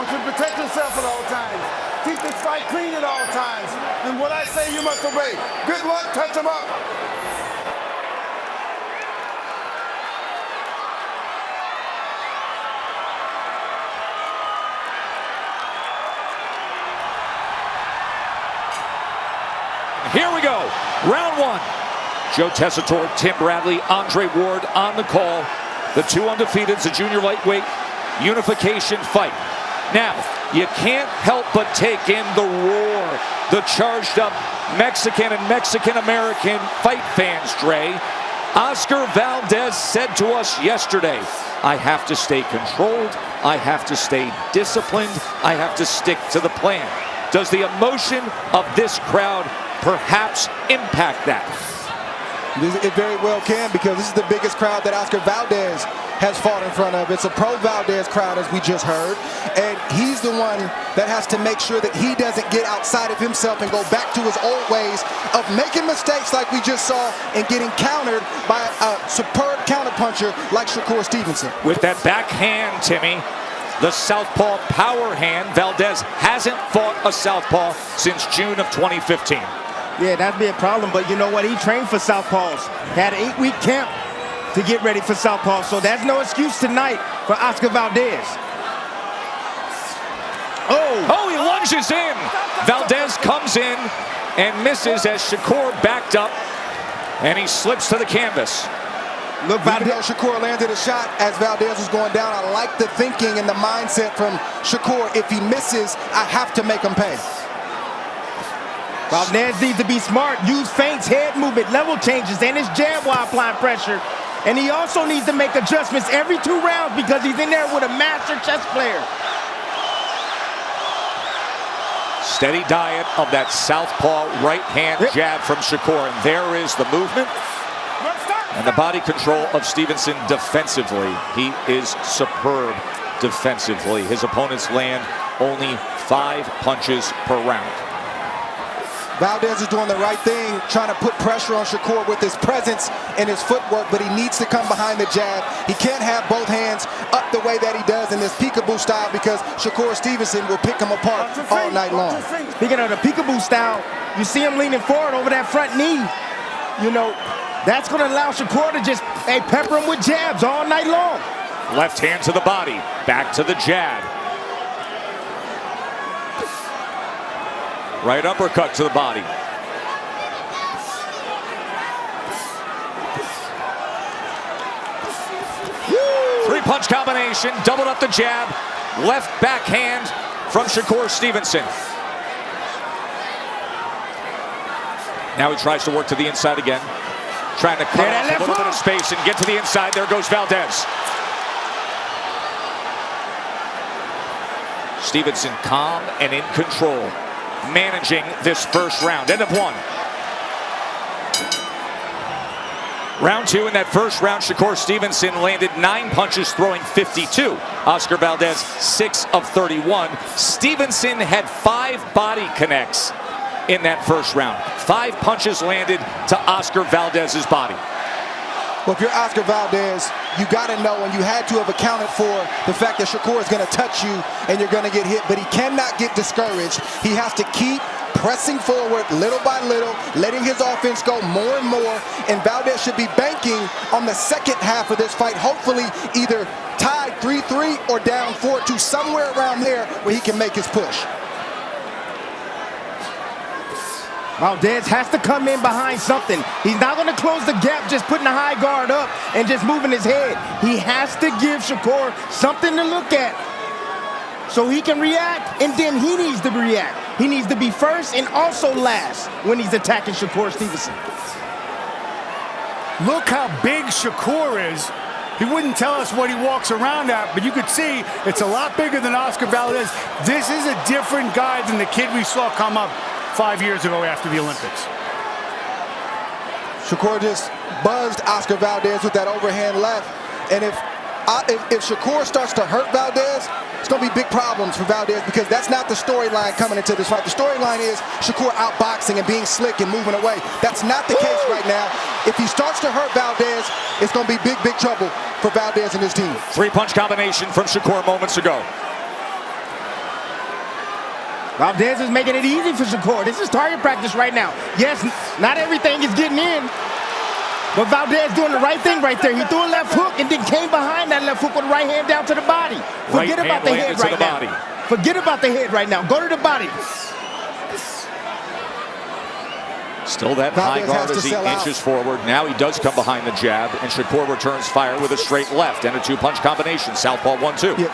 want you to protect yourself at all times. Keep this fight clean at all times. And what I say, you must obey. Good luck, touch him up. Here we go, round one. Joe Tessitore, Tim Bradley, Andre Ward on the call. The two undefeateds, a junior lightweight unification fight. Now, you can't help but take in the roar, the charged up Mexican and Mexican-American fight fans, Dre. Oscar Valdez said to us yesterday, I have to stay controlled, I have to stay disciplined, I have to stick to the plan. Does the emotion of this crowd perhaps impact that? It very well can, because this is the biggest crowd that Oscar Valdez has fought in front of. It's a pro-Valdez crowd, as we just heard, and he's the one that has to make sure that he doesn't get outside of himself and go back to his old ways of making mistakes like we just saw and getting countered by a superb counterpuncher like Shakur Stevenson. With that backhand, Timmy, the southpaw power hand, Valdez hasn't fought a southpaw since June of 2015. Yeah, that'd be a problem, but you know what? He trained for southpaws. Had an 8-week camp to get ready for southpaws, so that's no excuse tonight for Oscar Valdez. Oh, he lunges in. Valdez comes in and misses as Shakur backed up, and he slips to the canvas. Look, Valdez, Shakur landed a shot as Valdez was going down. I like the thinking and the mindset from Shakur. If he misses, I have to make him pay. Valdez needs to be smart, use feints, head movement, level changes, and his jab while applying pressure. And he also needs to make adjustments every 2 rounds because he's in there with a master chess player. Steady diet of that southpaw right-hand jab from Shakur. And there is the movement and the body control of Stevenson defensively. He is superb defensively. His opponents land only 5 punches per round. Valdez is doing the right thing, trying to put pressure on Shakur with his presence and his footwork, but he needs to come behind the jab. He can't have both hands up the way that he does in this peekaboo style, because Shakur Stevenson will pick him apart all night long. Speaking of the peekaboo style, you see him leaning forward over that front knee. You know, that's going to allow Shakur to just pepper him with jabs all night long. Left hand to the body, back to the jab. Right uppercut to the body. Three-punch combination, doubled up the jab. Left backhand from Shakur Stevenson. Now he tries to work to the inside again. Trying to cut off a little bit of space and get to the inside. There goes Valdez. Stevenson calm and in control, managing this first round. End of 1. Round 2. In that first round, Shakur Stevenson landed 9 punches, throwing 52. Oscar Valdez, 6 of 31. Stevenson had 5 body connects in that first round. 5 punches landed to Oscar Valdez's body. Well, if you're Oscar Valdez, you got to know, and you had to have accounted for the fact that Shakur is going to touch you and you're going to get hit, but he cannot get discouraged. He has to keep pressing forward little by little, letting his offense go more and more, and Valdez should be banking on the second half of this fight, hopefully either tied 3-3 or down 4-2, somewhere around there where he can make his push. Valdez has to come in behind something. He's not going to close the gap just putting the high guard up and just moving his head. He has to give Shakur something to look at so he can react, and then he needs to react. He needs to be first and also last when he's attacking Shakur Stevenson. Look how big Shakur is. He wouldn't tell us what he walks around at, but you could see it's a lot bigger than Oscar Valdez. This is a different guy than the kid we saw come up 5 years ago after the Olympics. Shakur just buzzed Oscar Valdez with that overhand left, and if Shakur starts to hurt Valdez, it's going to be big problems for Valdez, because that's not the storyline coming into this fight. The storyline is Shakur outboxing and being slick and moving away. That's not the case right now. If he starts to hurt Valdez, it's going to be big, big trouble for Valdez and his team. 3-punch combination from Shakur moments ago. Valdez is making it easy for Shakur. This is target practice right now. Yes, not everything is getting in, but Valdez doing the right thing right there. He threw a left hook and then came behind that left hook with the right hand down to the body. Forget about the head right now. Forget about the head right now. Go to the body. Still that high guard as he inches forward. Now he does come behind the jab, and Shakur returns fire with a straight left and a two-punch combination. Southpaw 1-2. Yeah.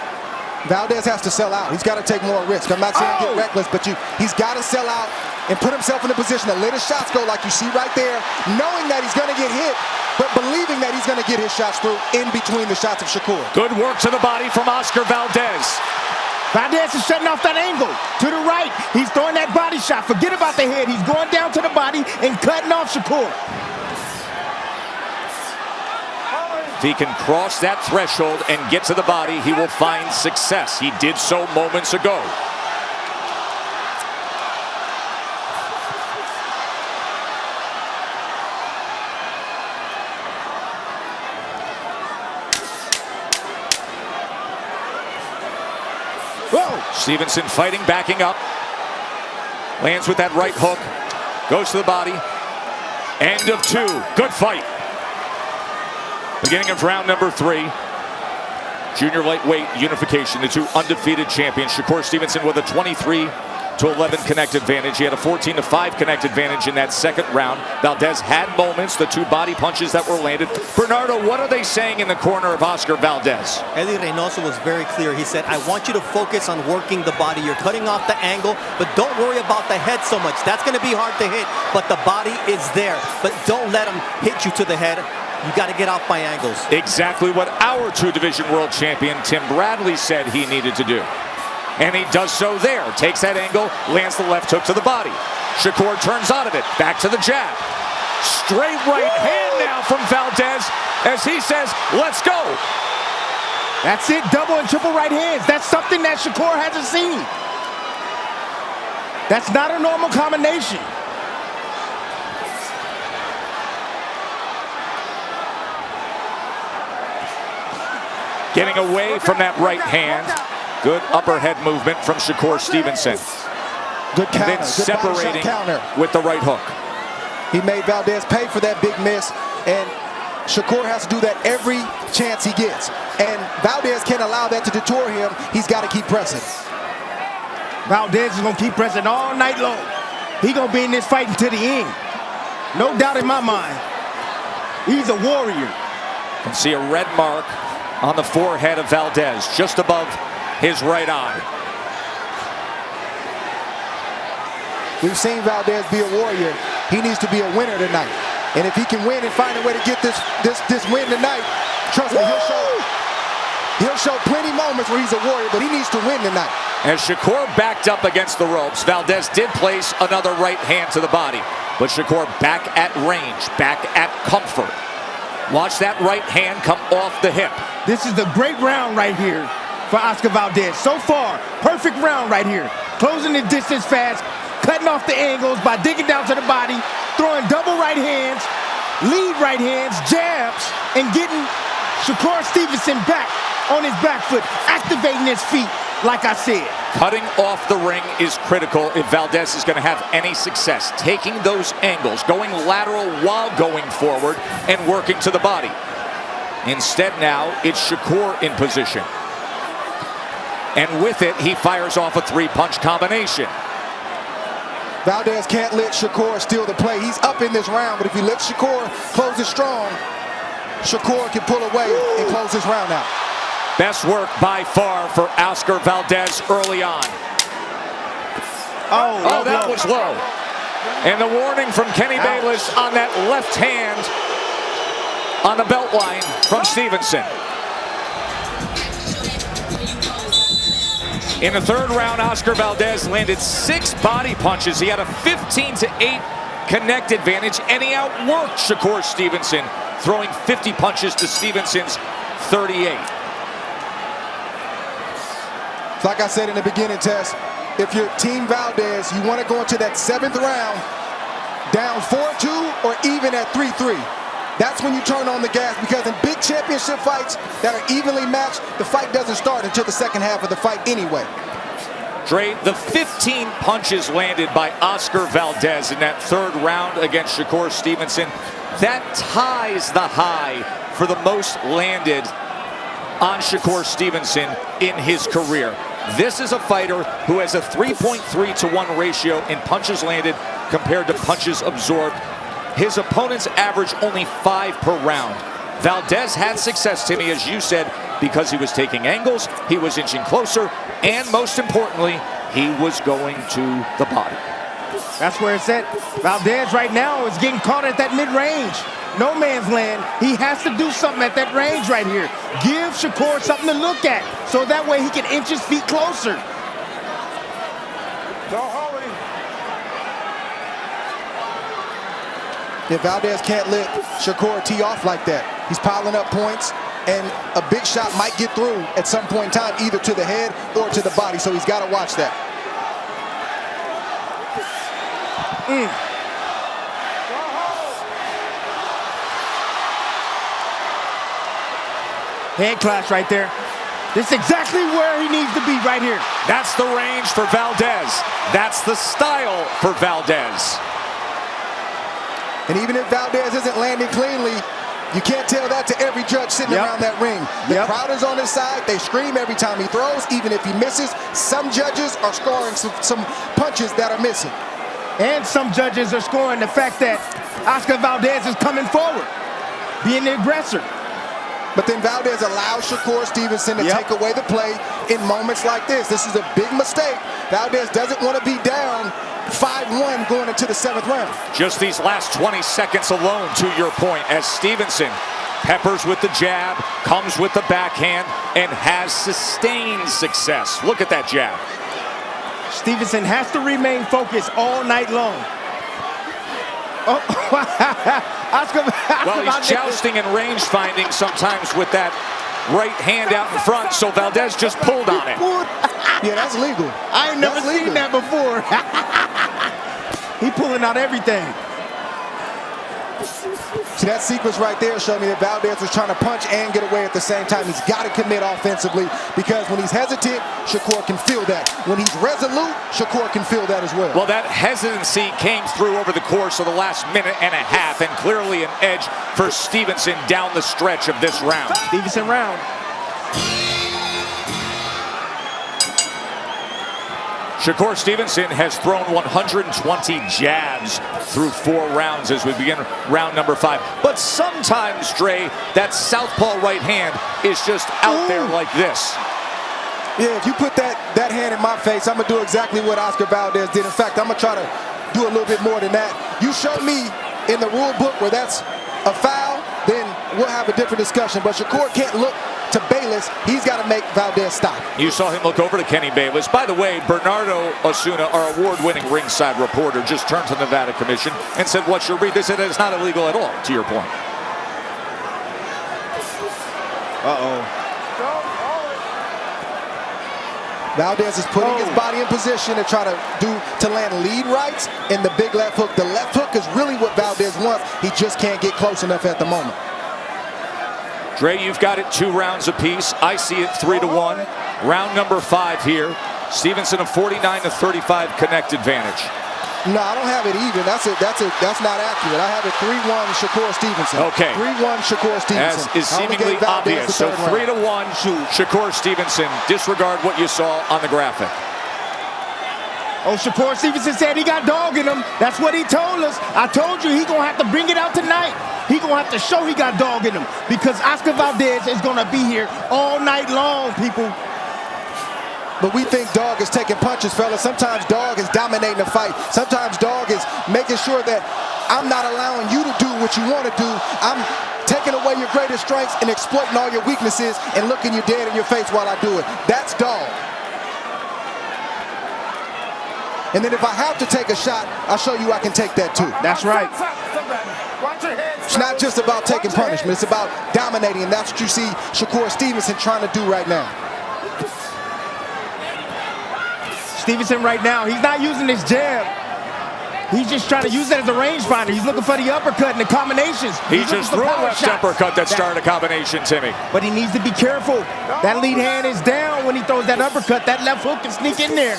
Valdez has to sell out. He's got to take more risk. I'm not saying get reckless, but he's got to sell out and put himself in a position to let his shots go like you see right there, knowing that he's going to get hit, but believing that he's going to get his shots through in between the shots of Shakur. Good work to the body from Oscar Valdez. Valdez is shutting off that angle to the right. He's throwing that body shot. Forget about the head. He's going down to the body and cutting off Shakur. If he can cross that threshold and get to the body, he will find success. He did so moments ago. Whoa. Stevenson fighting, backing up. Lands with that right hook. Goes to the body. End of 2. Good fight. Beginning of round number 3. Junior lightweight unification. The two undefeated champions. Shakur Stevenson with a 23-11 connect advantage. He had a 14-5 connect advantage in that second round. Valdez had moments, the two body punches that were landed. Bernardo, what are they saying in the corner of Oscar Valdez? Eddie Reynoso was very clear. He said, I want you to focus on working the body. You're cutting off the angle, but don't worry about the head so much. That's going to be hard to hit, but the body is there. But don't let him hit you to the head. You got to get off by angles. Exactly what our two-division world champion Tim Bradley said he needed to do. And he does so there. Takes that angle, lands the left hook to the body. Shakur turns out of it. Back to the jab. Straight right hand now from Valdez as he says, let's go. That's it, double and triple right hands. That's something that Shakur hasn't seen. That's not a normal combination. Getting away from that right hand. Good upper head movement from Shakur Stevenson. Good counter. And then separating with the right hook. He made Valdez pay for that big miss, and Shakur has to do that every chance he gets. And Valdez can't allow that to detour him. He's got to keep pressing. Valdez is going to keep pressing all night long. He's going to be in this fight until the end. No doubt in my mind. He's a warrior. You can see a red mark on the forehead of Valdez, just above his right eye. We've seen Valdez be a warrior. He needs to be a winner tonight. And if he can win and find a way to get this win tonight, trust me, he'll show plenty moments where he's a warrior, but he needs to win tonight. As Shakur backed up against the ropes, Valdez did place another right hand to the body. But Shakur back at range, back at comfort. Watch that right hand come off the hip. This is a great round right here for Oscar Valdez. So far, perfect round right here. Closing the distance fast, cutting off the angles by digging down to the body, throwing double right hands, lead right hands, jabs, and getting Shakur Stevenson back on his back foot, activating his feet, like I said. Cutting off the ring is critical if Valdez is going to have any success. Taking those angles, going lateral while going forward, and working to the body. Instead now, it's Shakur in position. And with it, he fires off a three-punch combination. Valdez can't let Shakur steal the play. He's up in this round, but if he lets Shakur close it strong, Shakur can pull away and close this round out. Best work by far for Oscar Valdez early on. Oh, that was low. And the warning from Kenny Bayless on that left hand on the belt line from Stevenson. In the third round, Oscar Valdez landed 6 body punches. He had a 15-8 connect advantage, and he outworked Shakur Stevenson, throwing 50 punches to Stevenson's 38. Like I said in the beginning, Tess, if you're Team Valdez, you want to go into that 7th round down 4-2 or even at 3-3. That's when you turn on the gas, because in big championship fights that are evenly matched, the fight doesn't start until the second half of the fight anyway. Dre, the 15 punches landed by Oscar Valdez in that third round against Shakur Stevenson, that ties the high for the most landed on Shakur Stevenson in his career. This is a fighter who has a 3.3 to 1 ratio in punches landed compared to punches absorbed. His opponents average only 5 per round. Valdez had success, Timmy, as you said, because he was taking angles, he was inching closer, and most importantly, he was going to the body. That's where it's at. Valdez right now is getting caught at that mid-range. No man's land. He has to do something at that range right here. Give Shakur something to look at, so that way he can inch his feet closer. Don't hold him. If Valdez can't let Shakur tee off like that, he's piling up points, and a big shot might get through at some point in time, either to the head or to the body, so he's got to watch that. Head clash right there. This is exactly where he needs to be right here. That's the range for Valdez. That's the style for Valdez. And even if Valdez isn't landing cleanly, you can't tell that to every judge sitting around that ring. The crowd is on his side. They scream every time he throws, even if he misses. Some judges are scoring some punches that are missing. And some judges are scoring the fact that Oscar Valdez is coming forward, being the aggressor. But then Valdez allows Shakur Stevenson to take away the play in moments like this. This is a big mistake. Valdez doesn't want to be down 5-1 going into the 7th round. Just these last 20 seconds alone, to your point, as Stevenson peppers with the jab, comes with the backhand, and has sustained success. Look at that jab. Stevenson has to remain focused all night long. Oh, Oscar, well, he's jousting and range finding sometimes with that right hand out in front, so Valdez just pulled on it. Yeah, that's legal. I ain't never seen that before. He pulling out everything. See, that sequence right there showed me that Valdez was trying to punch and get away at the same time. He's got to commit offensively, because when he's hesitant, Shakur can feel that. When he's resolute, Shakur can feel that as well. Well, that hesitancy came through over the course of the last minute and a half, and clearly an edge for Stevenson down the stretch of this round. Stevenson round. Shakur Stevenson has thrown 120 jabs through 4 rounds as we begin round number 5. But sometimes, Dre, that southpaw right hand is just out there like this. Yeah, if you put that hand in my face, I'm going to do exactly what Oscar Valdez did. In fact, I'm going to try to do a little bit more than that. You show me in the rule book where that's a foul, then we'll have a different discussion. But Shakur can't look to Bayless. He's got to make Valdez stop. You saw him look over to Kenny Bayless. By the way, Bernardo Osuna, our award-winning ringside reporter, just turned to the Nevada Commission and said, "What's your read?" They said it's not illegal at all, to your point. Valdez is putting his body in position to try to land lead rights and the big left hook. The left hook is really what Valdez wants. He just can't get close enough at the moment. Dre, you've got it 2 rounds apiece. I see it 3-1. Round number 5 here. Stevenson a 49-35 connect advantage. No, I don't have it even. That's not accurate. I have it 3-1 Shakur Stevenson. Okay. 3-1 Shakur Stevenson. As is seemingly obvious. So 3-1 Shakur Stevenson. Disregard what you saw on the graphic. Oh, Shakur Stevenson said he got dog in him. That's what he told us. I told you he gonna have to bring it out tonight. He gonna have to show he got dog in him, because Oscar Valdez is gonna be here all night long, people. But we think dog is taking punches, fellas. Sometimes dog is dominating the fight. Sometimes dog is making sure that I'm not allowing you to do what you want to do. I'm taking away your greatest strengths and exploiting all your weaknesses and looking you dead in your face while I do it. That's dog. And then if I have to take a shot, I'll show you I can take that too. That's right. It's not just about taking punishment. It's about dominating, and that's what you see Shakur Stevenson trying to do right now. Stevenson right now, he's not using his jab. He's just trying to use that as a rangefinder. He's looking for the uppercut and the combinations. He just threw a left uppercut that started a combination, Timmy. But he needs to be careful. That lead hand is down when he throws that uppercut. That left hook can sneak in there.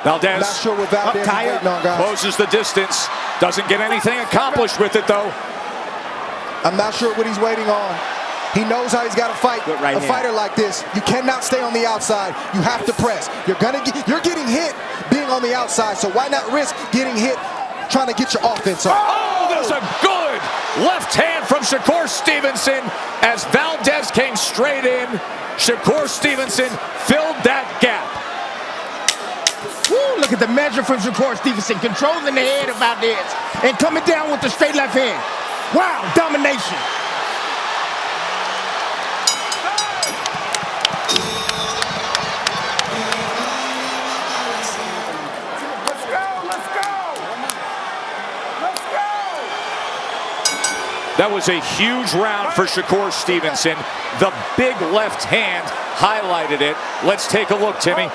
Valdez Not sure what Valdez is tired. waiting on, guys. closes the distance. Doesn't get anything accomplished with it, though. I'm not sure what he's waiting on. He knows how he's got to fight Good right a hand. fighter like this. You cannot stay on the outside. You have to press. You're getting hit being on the outside, so why not risk getting hit trying to get your offense on? Oh, there's a good left hand from Shakur Stevenson as Valdez came straight in. Shakur Stevenson filled that gap. Woo, look at the measure from Shakur Stevenson, controlling the head of Valdez and coming down with the straight left hand. Wow, domination. Let's go, let's go. Let's go. That was a huge round for Shakur Stevenson. The big left hand highlighted it. Let's take a look, Timmy.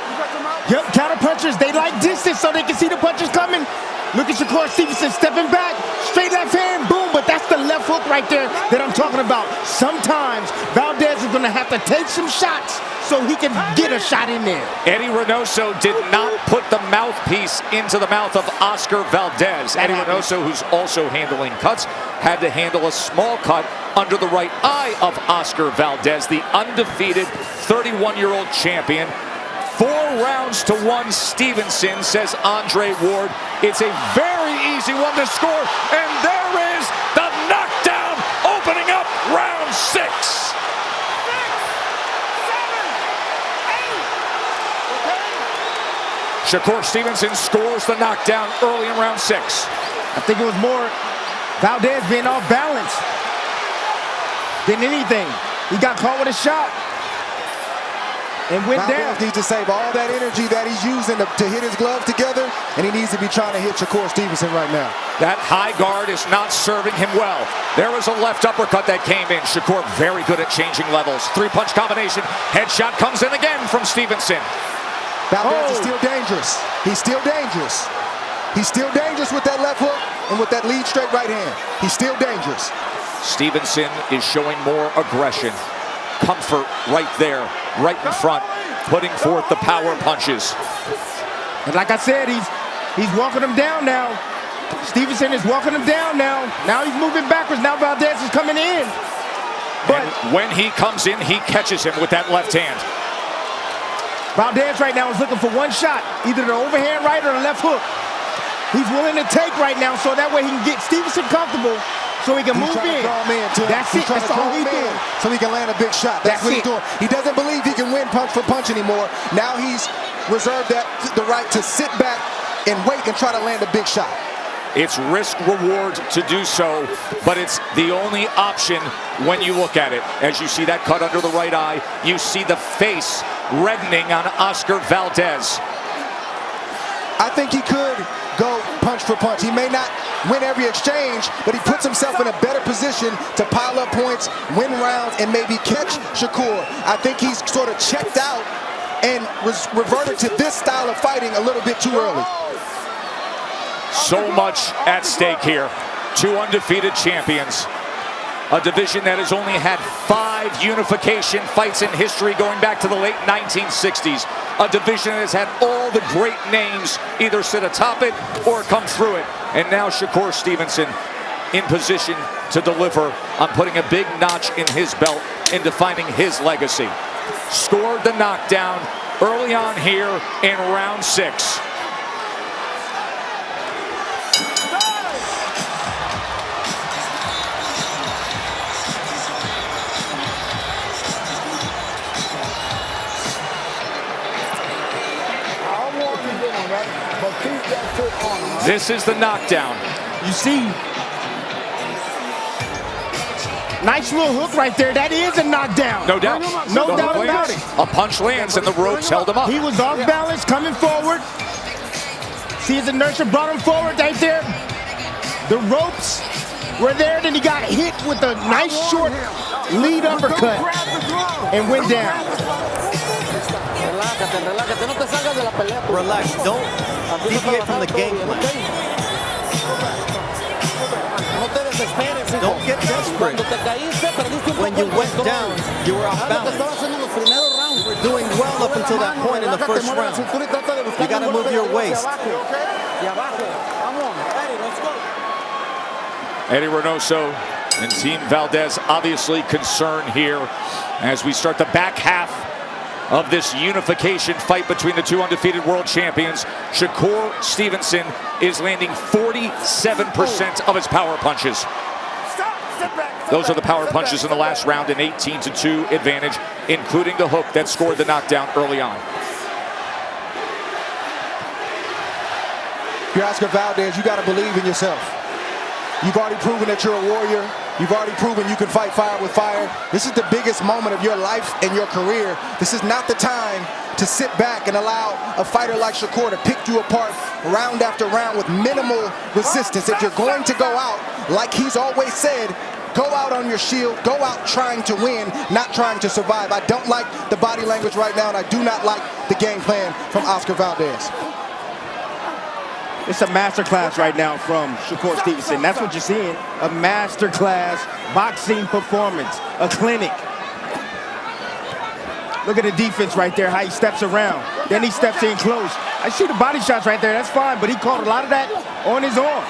Yep, counter punchers, they like distance so they can see the punches coming. Look at Shakur Stevenson stepping back, straight left hand, boom, but that's the left hook right there that I'm talking about. Sometimes Valdez is gonna have to take some shots so he can get a shot in there. Eddie Reynoso did not put the mouthpiece into the mouth of Oscar Valdez. Eddie Reynoso, who's also handling cuts, had to handle a small cut under the right eye of Oscar Valdez, the undefeated 31-year-old champion. 4 rounds to 1, Stevenson, says Andre Ward. It's a very easy one to score, and there is the knockdown opening up round 6. 6, 7, 8. Shakur Stevenson scores the knockdown early in round 6. I think it was more Valdez being off balance than anything. He got caught with a shot and went down. Valdez needs to save all that energy that he's using to hit his gloves together, and he needs to be trying to hit Shakur Stevenson right now. That high guard is not serving him well. There was a left uppercut that came in. Shakur very good at changing levels. 3-punch combination. Headshot comes in again from Stevenson. Valdez is still dangerous. He's still dangerous. He's still dangerous with that left hook and with that lead straight right hand. He's still dangerous. Stevenson is showing more aggression. Comfort right there, right in front, putting forth the power punches. And like I said, he's walking him down now. Stevenson is walking him down now. Now he's moving backwards. Now Valdez is coming in. But And when he comes in, he catches him with that left hand. Valdez right now is looking for one shot, either the overhand right or the left hook. He's willing to take right now so that way he can get Stevenson comfortable so he can move in. That's it. That's all he's doing. So he can land a big shot. That's what he's doing. He doesn't believe he can win punch for punch anymore. Now he's reserved the right to sit back and wait and try to land a big shot. It's risk reward to do so, but it's the only option when you look at it. As you see that cut under the right eye, you see the face reddening on Oscar Valdez. I think he could go punch for punch. He may not win every exchange, but he puts himself in a better position to pile up points, win rounds, and maybe catch Shakur. I think he's sort of checked out and reverted to this style of fighting a little bit too early. So much at stake here. 2 undefeated champions. A division that has only had 5 unification fights in history going back to the late 1960s. A division that has had all the great names either sit atop it or come through it. And now Shakur Stevenson in position to deliver on putting a big notch in his belt and defining his legacy. Scored the knockdown early on here in round 6. This is the knockdown. You see, nice little hook right there. That is a knockdown. No doubt. No The doubt hook about lands. it. A punch lands and the ropes held him up. He was off balance, coming forward. See his inertia brought him forward right there. The ropes were there, then he got hit with a nice short lead uppercut and went down. Relax, don't deviate from the game plan. Don't get desperate. When you went down, you were off balance. You were doing well up until that point in the first round. You got to move your waist. Eddie Reynoso and Team Valdez obviously concerned here as we start the back half of this unification fight between the two undefeated world champions. Shakur Stevenson is landing 47% of his power punches. Those are the power punches in the last round, an 18-2 advantage, including the hook that scored the knockdown early on. If you're Oscar Valdez, you got to believe in yourself. You've already proven that you're a warrior. You've already proven you can fight fire with fire. This is the biggest moment of your life and your career. This is not the time to sit back and allow a fighter like Shakur to pick you apart round after round with minimal resistance. If you're going to go out, like he's always said, go out on your shield, go out trying to win, not trying to survive. I don't like the body language right now, and I do not like the game plan from Oscar Valdez. It's a masterclass right now from Shakur Stevenson. That's what you're seeing. A masterclass boxing performance, a clinic. Look at the defense right there, how he steps around. Then he steps in close. I see the body shots right there, that's fine, but he caught a lot of that on his arm.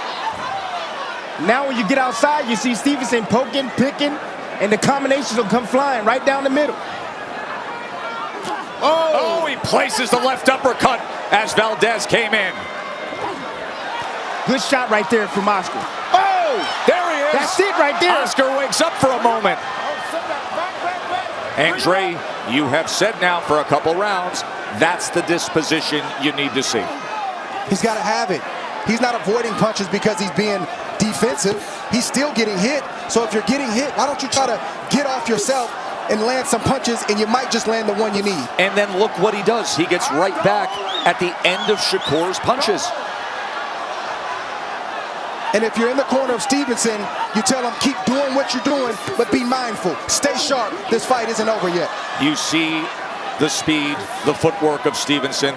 Now when you get outside, you see Stevenson poking, picking, and the combinations will come flying right down the middle. Oh, he places the left uppercut as Valdez came in. Good shot right there from Oscar. Oh, there he is. That's it right there. Oscar wakes up for a moment. Andre, you have said now for a couple rounds, that's the disposition you need to see. He's got to have it. He's not avoiding punches because he's being defensive. He's still getting hit. So if you're getting hit, why don't you try to get off yourself and land some punches, and you might just land the one you need. And then look what he does. He gets right back at the end of Shakur's punches. And if you're in the corner of Stevenson, you tell him, keep doing what you're doing, but be mindful. Stay sharp. This fight isn't over yet. You see the speed, the footwork of Stevenson,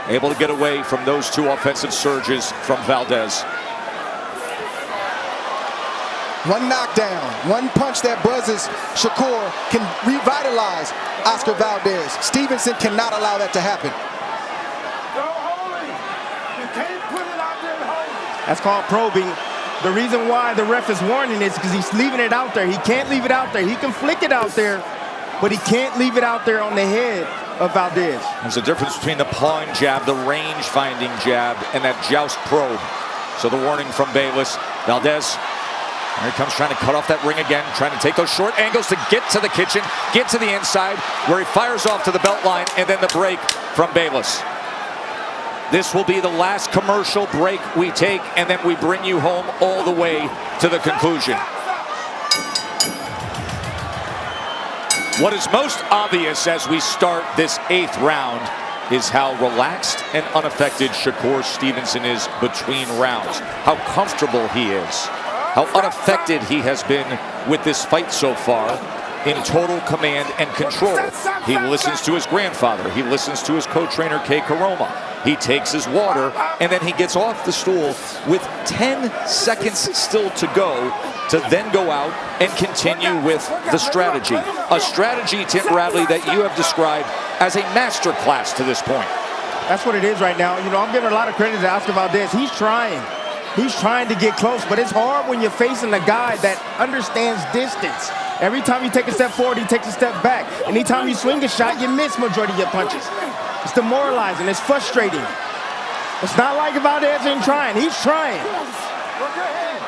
able to get away from those two offensive surges from Valdez. One knockdown, one punch that buzzes Shakur can revitalize Oscar Valdez. Stevenson cannot allow that to happen. That's called probing. The reason why the ref is warning is because he's leaving it out there. He can't leave it out there. He can flick it out there, but he can't leave it out there on the head of Valdez. There's a difference between the pawing jab, the range-finding jab, and that joust probe. So the warning from Bayless. Valdez, here he comes trying to cut off that ring again, trying to take those short angles to get to the kitchen, get to the inside, where he fires off to the belt line, and then the break from Bayless. This will be the last commercial break we take, and then we bring you home all the way to the conclusion. What is most obvious as we start this 8th round is how relaxed and unaffected Shakur Stevenson is between rounds. How comfortable he is. How unaffected he has been with this fight so far, in total command and control. He listens to his grandfather. He listens to his co-trainer, Kay Karoma. He takes his water, and then he gets off the stool with 10 seconds still to go to then go out and continue with the strategy. A strategy, Tim Bradley, that you have described as a master class to this point. That's what it is right now. You know, I'm giving a lot of credit to Oscar Valdez. He's trying. He's trying to get close, but it's hard when you're facing a guy that understands distance. Every time you take a step forward, he takes a step back. Anytime you swing a shot, you miss majority of your punches. It's demoralizing. It's frustrating. It's not like Valdez ain't trying. He's trying.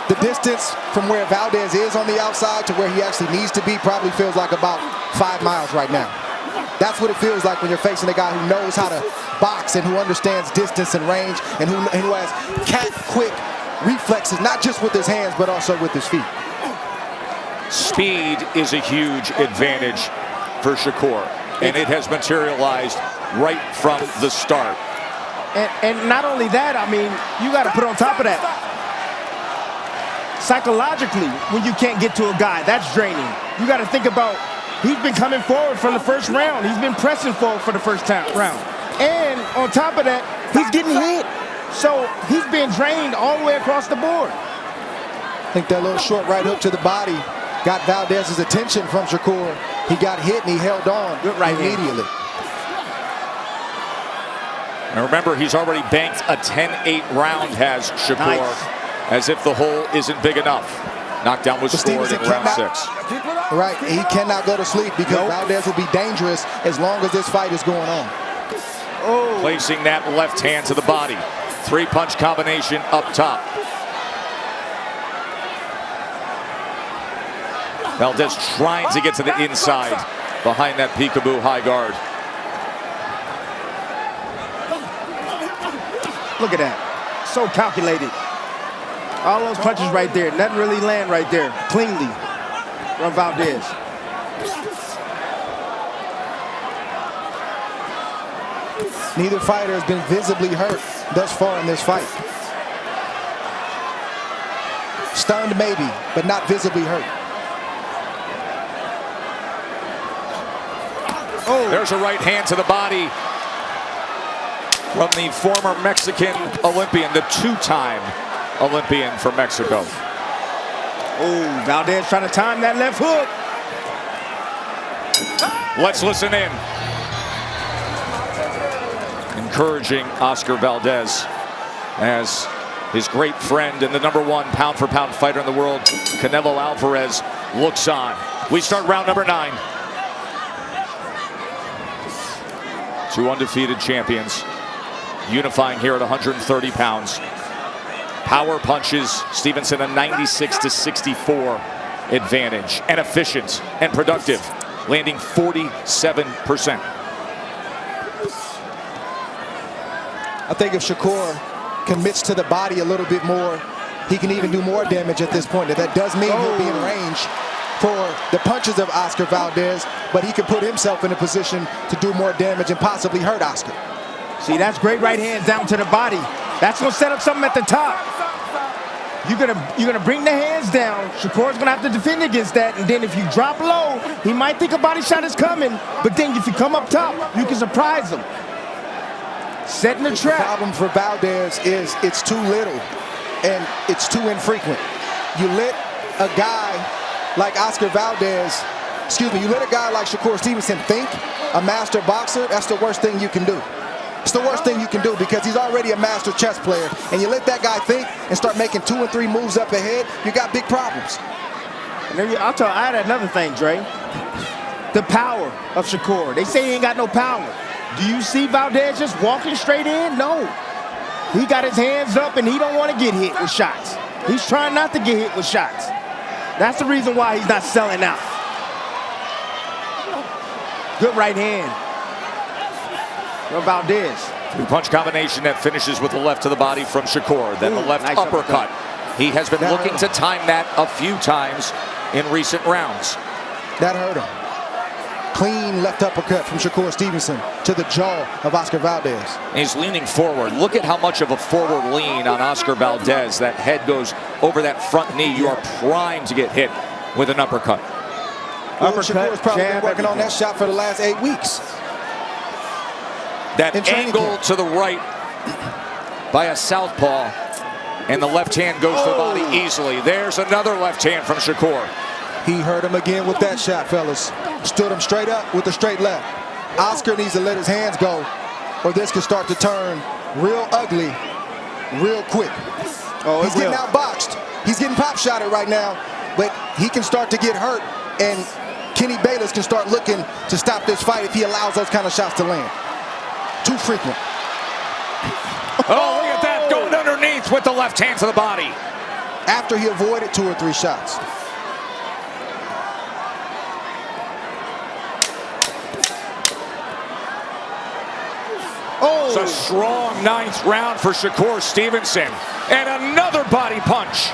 The distance from where Valdez is on the outside to where he actually needs to be probably feels like about 5 miles right now. That's what it feels like when you're facing a guy who knows how to box and who understands distance and range and who has cat-quick reflexes, not just with his hands, but also with his feet. Speed is a huge advantage for Shakur, and it has materialized right from the start. And not only that, I mean, you got to put on top of that. Psychologically, when you can't get to a guy, that's draining. You got to think about, he's been coming forward from the first round. He's been pressing forward for the first round. And on top of that, he's getting hit. So he's been drained all the way across the board. I think that little short right hook to the body got Valdez's attention from Shakur. He got hit and he held on Good right immediately. And remember, he's already banked a 10-8 round, has Shakur, Nice. as if the hole isn't big enough. Knockdown was scored in round 6. Right, he cannot go to sleep because Valdez will be dangerous as long as this fight is going on. Placing that left hand to the body. 3-punch combination up top. Valdez trying to get to the inside behind that peekaboo high guard. Look at that. So calculated. All those punches right there. Nothing really land right there. Cleanly from Valdez. Neither fighter has been visibly hurt thus far in this fight. Stunned maybe, but not visibly hurt. There's a right hand to the body from the former Mexican Olympian, the 2-time Olympian from Mexico. Oh, Valdez trying to time that left hook. Let's listen in. Encouraging Oscar Valdez as his great friend and the #1 pound-for-pound fighter in the world, Canelo Alvarez, looks on. We start round number 9. 2 undefeated champions unifying here at 130 pounds. Power punches, Stevenson a 96-64 advantage, and efficient and productive, landing 47%. I think if Shakur commits to the body a little bit more, he can even do more damage at this point. That does mean he'll be in range for the punches of Oscar Valdez, but he could put himself in a position to do more damage and possibly hurt Oscar. See, that's great right hands down to the body. That's gonna set up something at the top. You're gonna bring the hands down. Shakur's gonna have to defend against that, and then if you drop low, he might think a body shot is coming, but then if you come up top, you can surprise him. Setting the trap. The problem for Valdez is it's too little and it's too infrequent. You let a guy like Oscar Valdez, you let a guy like Shakur Stevenson think a master boxer, that's the worst thing you can do. It's the worst thing you can do because he's already a master chess player, and you let that guy think and start making 2 and 3 moves up ahead, you got big problems. And then I'll add another thing, Dre. The power of Shakur. They say he ain't got no power. Do you see Valdez just walking straight in? No. He got his hands up and he don't want to get hit with shots. He's trying not to get hit with shots. That's the reason why he's not selling out. Good right hand from Valdez. 3-punch combination that finishes with the left to the body from Shakur. Then the left nice uppercut. He has been looking to time that a few times in recent rounds. That hurt him. Clean left uppercut from Shakur Stevenson to the jaw of Oscar Valdez. He's leaning forward. Look at how much of a forward lean on Oscar Valdez. That head goes over that front knee. You are primed to get hit with an uppercut. Well, Shakur's probably been working on that shot for the last 8 weeks. That angle to the right by a southpaw, and the left hand goes to the body easily. There's another left hand from Shakur. He hurt him again with that shot, fellas. Stood him straight up with the straight left. Oscar needs to let his hands go, or this could start to turn real ugly real quick. He's getting outboxed. He's getting pop shotted right now, but he can start to get hurt, and Kenny Bayless can start looking to stop this fight if he allows those kind of shots to land. Too frequent. Oh, look at that, going underneath with the left hand to the body. After he avoided 2 or 3 shots. It's a strong 9th round for Shakur Stevenson. And another body punch.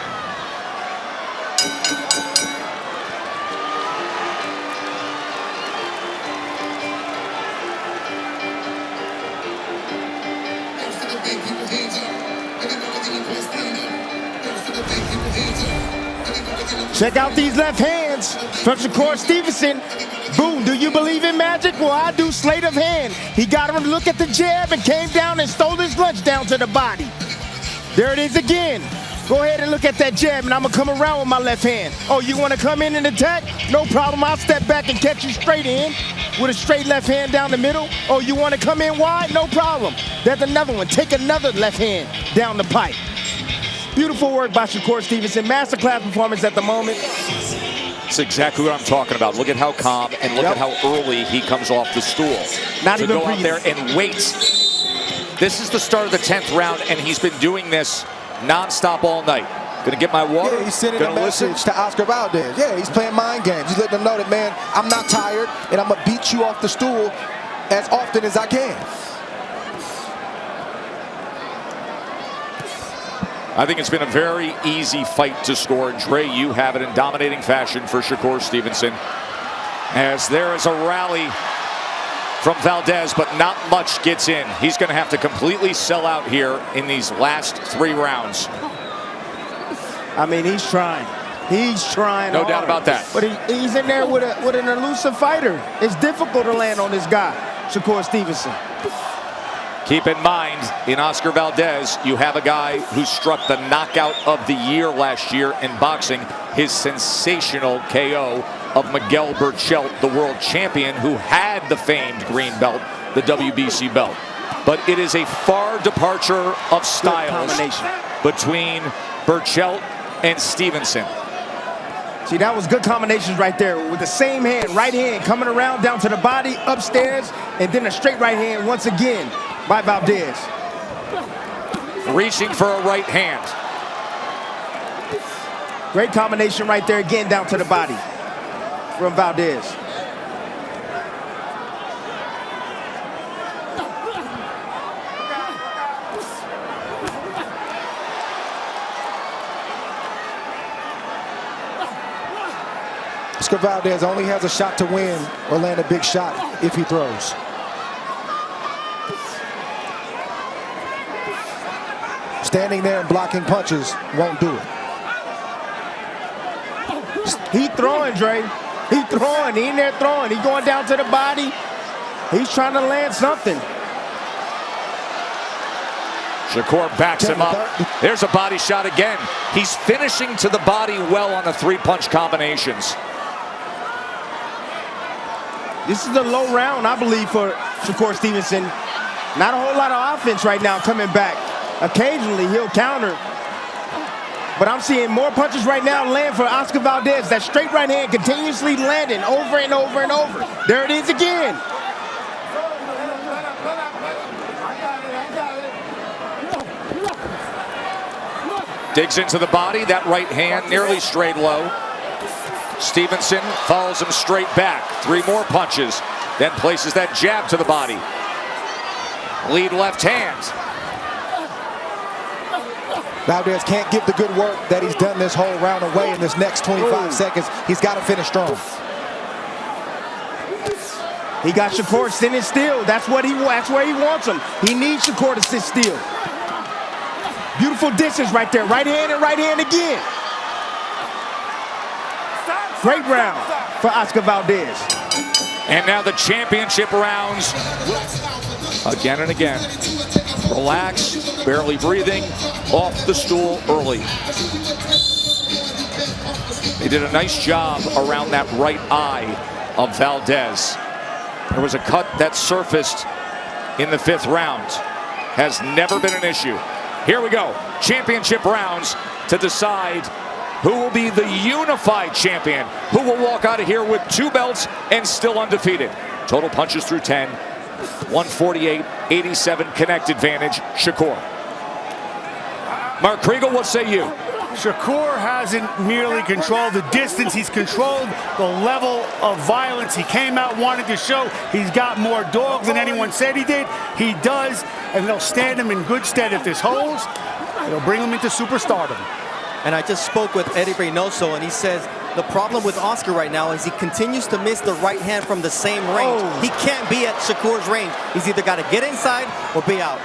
Check out these left hands from Shakur Stevenson. Boom, do you believe in magic? Well, I do. Sleight of hand. He got him to look at the jab and came down and stole his lunch down to the body. There it is again. Go ahead and look at that jab, and I'm going to come around with my left hand. Oh, you want to come in and attack? No problem. I'll step back and catch you straight in with a straight left hand down the middle. Oh, you want to come in wide? No problem. There's another one. Take another left hand down the pipe. Beautiful work by Shakur Stevenson. Masterclass performance at the moment. That's exactly what I'm talking about. Look at how calm and look at how early he comes off the stool. Not to even go out breathing. there and wait. This is the start of the 10th round, and he's been doing this nonstop all night. Gonna get my water. Yeah, he's sending a message to Oscar Valdez. Yeah, he's playing mind games. He's letting them know that, man, I'm not tired, and I'm gonna beat you off the stool as often as I can. I think it's been a very easy fight to score. And Dre, you have it in dominating fashion for Shakur Stevenson. As there is a rally from Valdez, but not much gets in. He's going to have to completely sell out here in these last 3 rounds. I mean, he's trying. He's trying. No doubt about that. But he's in there with an elusive fighter. It's difficult to land on this guy, Shakur Stevenson. Keep in mind, in Oscar Valdez, you have a guy who struck the knockout of the year last year in boxing, his sensational KO of Miguel Madueño, the world champion, who had the famed green belt, the WBC belt. But it is a far departure of styles between Madueño and Stevenson. See, that was good combinations right there with the same hand, right hand coming around down to the body, upstairs, and then a straight right hand once again by Valdez. Reaching for a right hand. Great combination right there again down to the body from Valdez. Oscar Valdez only has a shot to win or land a big shot if he throws. Standing there and blocking punches won't do it. He throwing, Dre. He throwing. He in there throwing. He going down to the body. He's trying to land something. Shakur backs him up. There's a body shot again. He's finishing to the body well on the 3-punch combinations. This is a low round, I believe, for Shakur Stevenson. Not a whole lot of offense right now coming back. Occasionally, he'll counter. But I'm seeing more punches right now land for Oscar Valdez. That straight right hand continuously landing over and over and over. There it is again. Digs into the body. That right hand nearly straight low. Stevenson follows him straight back. 3 more punches. Then places that jab to the body. Lead left hand. Valdez can't give the good work that he's done this whole round away in this next 25 seconds. He's got to finish strong. He got Shakur sitting still. That's where he wants him. He needs Shakur to sit still. Beautiful distance right there. Right hand again. Great round for Oscar Valdez. And now the championship rounds again and again. Relaxed, barely breathing, off the stool early. They did a nice job around that right eye of Valdez. There was a cut that surfaced in the 5th round. Has never been an issue. Here we go. Championship rounds to decide who will be the unified champion, who will walk out of here with 2 belts and still undefeated. Total punches through 10. 148-87 connect advantage, Shakur. Mark Kriegel, what say you? Shakur hasn't merely controlled the distance, he's controlled the level of violence. He came out, wanted to show he's got more dogs than anyone said he did. He does, and they'll stand him in good stead if this holds. It'll bring him into superstardom. And I just spoke with Eddie Reynoso, and he says the problem with Oscar right now is he continues to miss the right hand from the same range. Oh. He can't be at Shakur's range. He's either got to get inside or be out.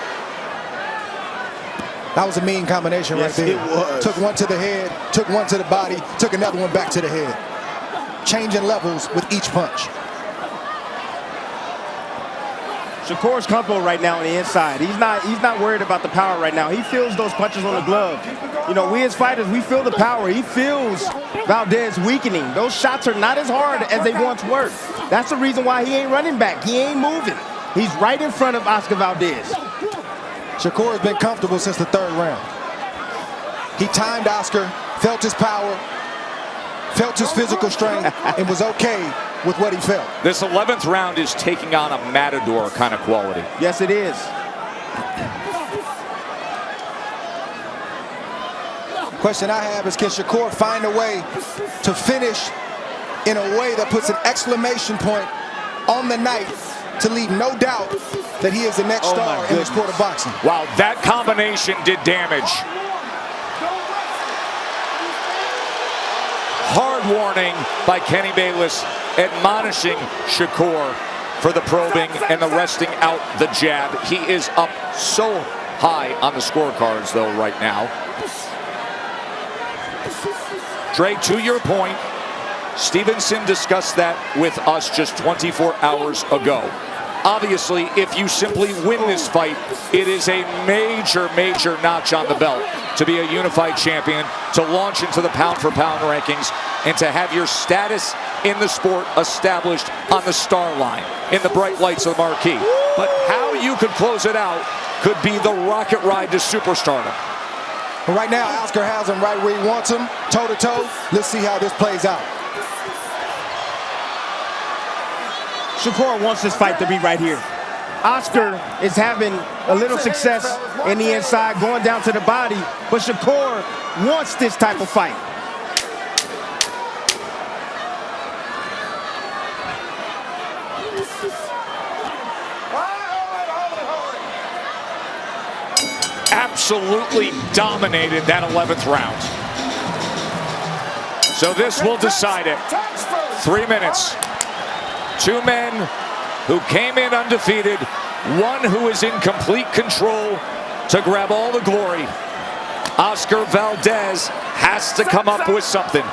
That was a mean combination right there. It was. Took one to the head, took one to the body, took another one back to the head. Changing levels with each punch. Shakur's comfortable right now on the inside. He's not worried about the power right now. He feels those punches on the glove. You know, we as fighters, we feel the power. He feels Valdez weakening. Those shots are not as hard as they once were. That's the reason why he ain't running back. He ain't moving. He's right in front of Oscar Valdez. Shakur has been comfortable since the 3rd round. He timed Oscar, felt his power, felt his physical strength, and was okay with what he felt. This 11th round is taking on a matador kind of quality. Yes, it is. Question I have is, can Shakur find a way to finish in a way that puts an exclamation point on the night to leave no doubt that he is the next star in the sport of boxing? Wow, that combination did damage. Hard warning by Kenny Bayless, admonishing Shakur for the probing and the resting out the jab. He is up so high on the scorecards, though, right now. Dre, to your point, Stevenson discussed that with us just 24 hours ago. Obviously, if you simply win this fight, it is a major, major notch on the belt to be a unified champion, to launch into the pound-for-pound rankings, and to have your status in the sport established on the star line, in the bright lights of the marquee. But how you could close it out could be the rocket ride to superstardom. But right now, Oscar has him right where he wants him, toe-to-toe. Let's see how this plays out. Shakur wants this fight to be right here. Oscar is having a little success in the inside, going down to the body, but Shakur wants this type of fight. Absolutely dominated that 11th round. So this will decide it. 3 minutes. 2 men who came in undefeated, one who is in complete control to grab all the glory. Oscar Valdez has to come up with something,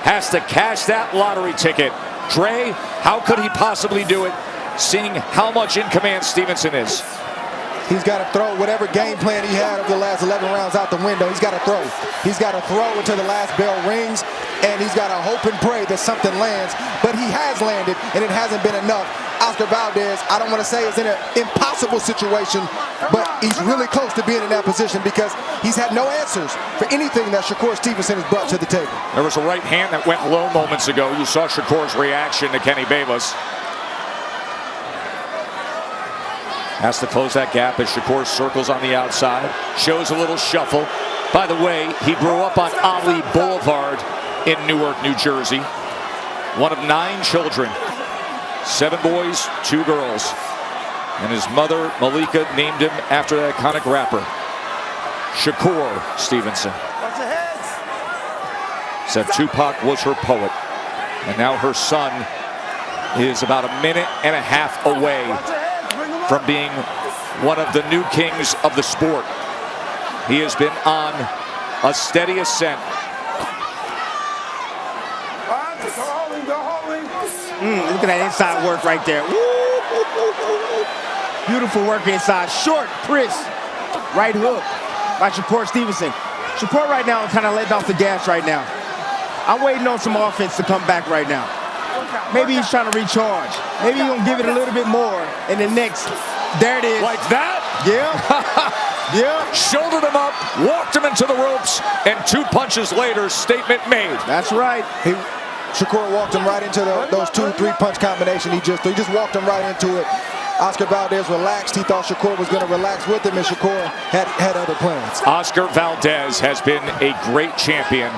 has to cash that lottery ticket. Dre, how could he possibly do it, seeing how much in command Stevenson is? He's got to throw whatever game plan he had over the last 11 rounds out the window. He's got to throw. He's got to throw until the last bell rings, and he's got to hope and pray that something lands. But he has landed, and it hasn't been enough. Oscar Valdez, I don't want to say is in an impossible situation, but he's really close to being in that position because he's had no answers for anything that Shakur Stevenson has brought to the table. There was a right hand that went low moments ago. You saw Shakur's reaction to Kenny Bayless. Has to close that gap as Shakur circles on the outside. Shows a little shuffle. By the way, he grew up on Ali Boulevard in Newark, New Jersey. One of 9 children. 7 boys, 2 girls. And his mother, Malika, named him after that iconic rapper, Shakur Stevenson. Said Tupac was her poet. And now her son is about a minute and a half away from being one of the new kings of the sport. He has been on a steady ascent. Look at that inside work right there. Beautiful work inside. Short, crisp, right hook by Shakur Stevenson. Shakur right now is kind of letting off the gas right now. I'm waiting on some offense to come back right now. Maybe he's trying to recharge. Maybe he's going to give it a little bit more in the next. There it is. Like that? Yeah. Yeah. Shouldered him up, walked him into the ropes, and 2 punches later, statement made. That's right. Shakur walked him right into those 2-3 punch combination. He just walked him right into it. Oscar Valdez relaxed. He thought Shakur was going to relax with him, and Shakur had other plans. Oscar Valdez has been a great champion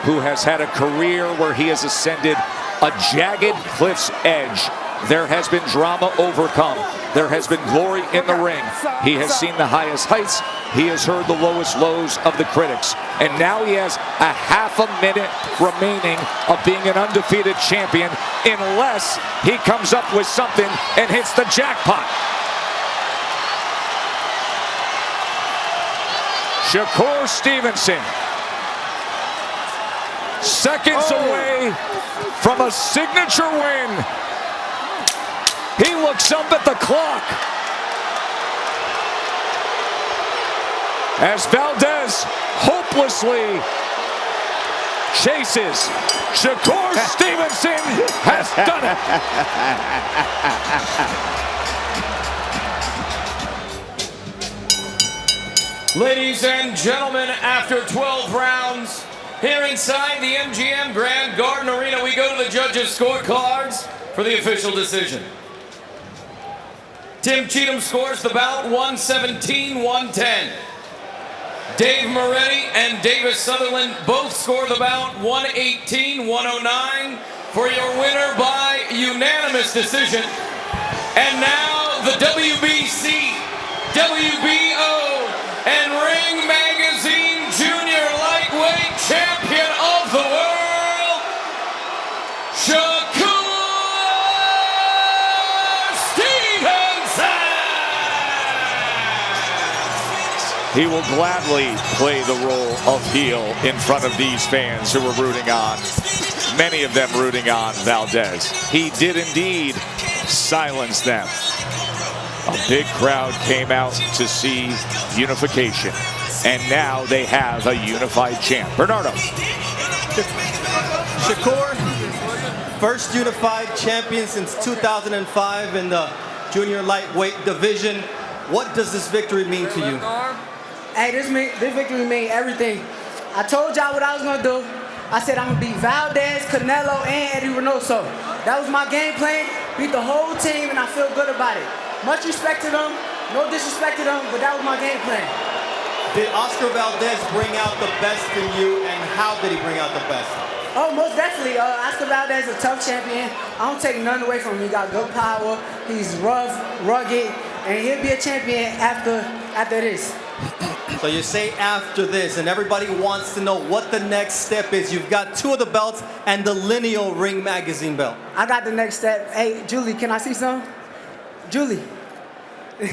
who has had a career where he has ascended a jagged cliff's edge. There has been drama overcome. There has been glory in the ring. He has seen the highest heights. He has heard the lowest lows of the critics. And now he has a half a minute remaining of being an undefeated champion unless he comes up with something and hits the jackpot. Shakur Stevenson, seconds away from a signature win. He looks up at the clock. As Valdez hopelessly chases, Shakur Stevenson has done it. Ladies and gentlemen, after 12 rounds, here inside the MGM Grand Garden Arena, we go to the judges' scorecards for the official decision. Tim Cheatham scores the bout 117-110. Dave Moretti and Davis Sutherland both score the bout 118-109 for your winner by unanimous decision. And now the WBC, WBO, and Ring Magazine Junior Lightweight Champion of the World, Shakur Stevenson! He will gladly play the role of heel in front of these fans who were rooting on, many of them rooting on Valdez. He did indeed silence them. A big crowd came out to see unification, and now they have a unified champ. Bernardo. Shakur, first unified champion since 2005 in the junior lightweight division. What does this victory mean to you? Hey, this victory means everything. I told y'all what I was gonna do. I said I'm gonna beat Valdez, Canelo, and Eddie Reynoso. That was my game plan. Beat the whole team, and I feel good about it. Much respect to them, no disrespect to them, but that was my game plan. Did Oscar Valdez bring out the best in you, and how did he bring out the best? Oh, most definitely. Oscar Valdez is a tough champion. I don't take none away from him. He got good power. He's rough, rugged, and he'll be a champion after this. So you say after this, and everybody wants to know what the next step is. You've got 2 of the belts and the lineal Ring Magazine belt. I got the next step. Hey, Julie, can I see some? Julie. He's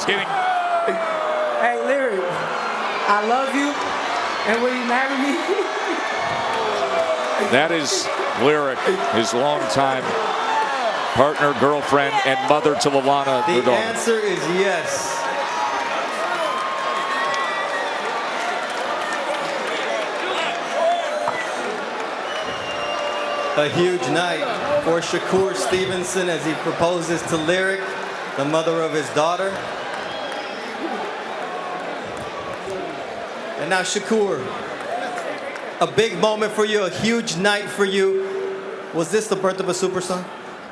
giving. Hey, Lyric, I love you, and will you marry me? That is Lyric, his longtime partner, girlfriend, and mother to Lalana. The answer is yes. A huge night for Shakur Stevenson as he proposes to Lyric, the mother of his daughter. And now Shakur, a big moment for you, a huge night for you. Was this the birth of a superstar?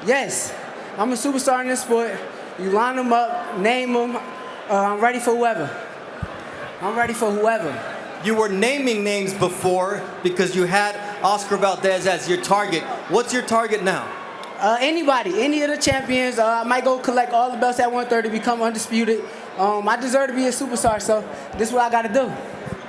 Yes, I'm a superstar in this sport. You line them up, name them. I'm ready for whoever. I'm ready for whoever. You were naming names before because you had Oscar Valdez as your target. What's your target now? Anybody, any of the champions. I might go collect all the belts at 130, become undisputed. I deserve to be a superstar, so this is what I got to do.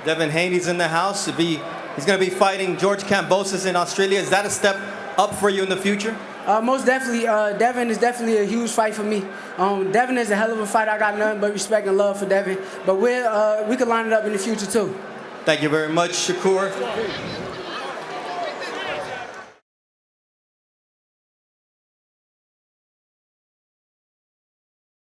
Devin Haney's in the house. He's going to be fighting George Kambosos in Australia. Is that a step up for you in the future? Most definitely. Devin is definitely a huge fight for me. Devin is a hell of a fighter. I got nothing but respect and love for Devin. But we can line it up in the future, too. Thank you very much, Shakur.